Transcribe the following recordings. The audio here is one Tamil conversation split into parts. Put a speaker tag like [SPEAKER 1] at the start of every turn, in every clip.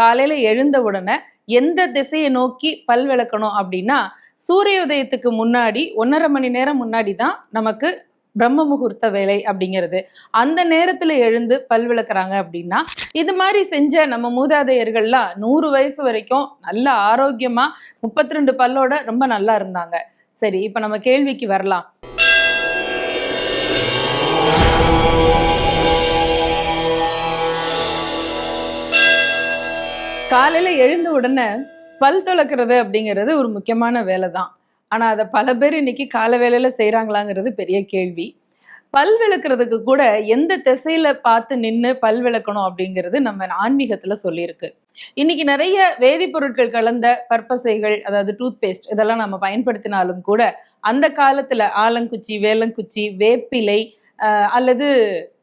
[SPEAKER 1] காலையில எழுந்த உடனே எந்த திசையை நோக்கி பல் விளக்கணும் அப்படின்னா, சூரிய உதயத்துக்கு முன்னாடி 1.5 மணி நேரம் முன்னாடி தான் நமக்கு பிரம்ம முகூர்த்த வேலை அப்படிங்கிறது. அந்த நேரத்துல எழுந்து பல் விளக்குறாங்க அப்படின்னா, இது மாதிரி செஞ்ச நம்ம மூதாதையர்கள்லாம் 100 வயசு வரைக்கும் நல்ல ஆரோக்கியமா 32 பல்லோட ரொம்ப நல்லா இருந்தாங்க. சரி, இப்ப நம்ம கேள்விக்கு வரலாம். காலையில எழுந்த உடனே பல் துலக்கிறது அப்படிங்கிறது ஒரு முக்கியமான வேலை தான். ஆனா அதை பல பேர் இன்னைக்கு கால வேலையில செய்யறாங்களாங்கிறது பெரிய கேள்வி. பல் விளக்குறதுக்கு கூட எந்த திசையில பார்த்து நின்று பல் விளக்கணும் அப்படிங்கிறது நம்ம ஆன்மீகத்துல சொல்லியிருக்கு. இன்னைக்கு நிறைய வேதிப்பொருட்கள் கலந்த பற்பசைகள், அதாவது டூத் பேஸ்ட், இதெல்லாம் நம்ம பயன்படுத்தினாலும் கூட அந்த காலத்துல ஆலங்குச்சி, வேலங்குச்சி, வேப்பிலை, அல்லது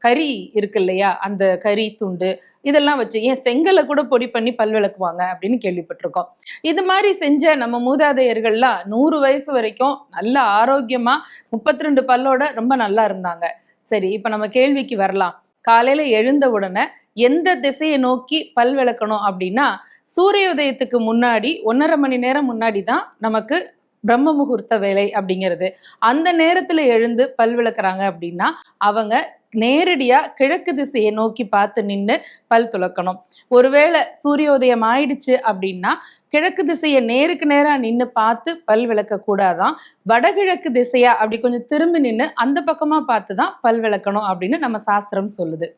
[SPEAKER 1] கறி இருக்கு இல்லையா, அந்த கறி துண்டு இதெல்லாம் வச்சு, ஏன் செங்கலை கூட பொடி பண்ணி பல் விளக்குவாங்க அப்படின்னு கேள்விப்பட்டிருக்கோம். இது மாதிரி செஞ்ச நம்ம மூதாதையர்கள்லாம் 100 வயசு வரைக்கும் நல்ல ஆரோக்கியமா 32 பல்லோட ரொம்ப நல்லா இருந்தாங்க. சரி, இப்ப நம்ம கேள்விக்கு வரலாம். காலையில எழுந்த உடனே எந்த திசையை நோக்கி பல் விளக்கணும் அப்படின்னா, சூரிய உதயத்துக்கு முன்னாடி 1.5 மணி நேரம் முன்னாடி தான் நமக்கு பிரம்ம முகூர்த்த வேலை அப்படிங்கிறது. அந்த நேரத்துல எழுந்து பல் விளக்குறாங்க அப்படின்னா, அவங்க நேரடியா கிழக்கு திசையை நோக்கி பார்த்து நின்று பல் துலக்கணும். ஒருவேளை சூரியோதயம் ஆயிடுச்சு அப்படின்னா, கிழக்கு திசையை நேருக்கு நேரா நின்று பார்த்து பல் விளக்க கூடாதான். வடகிழக்கு திசையா அப்படி கொஞ்சம் திரும்பி நின்று அந்த பக்கமா பார்த்து தான் பல் விளக்கணும் அப்படின்னு நம்ம சாஸ்திரம் சொல்லுது.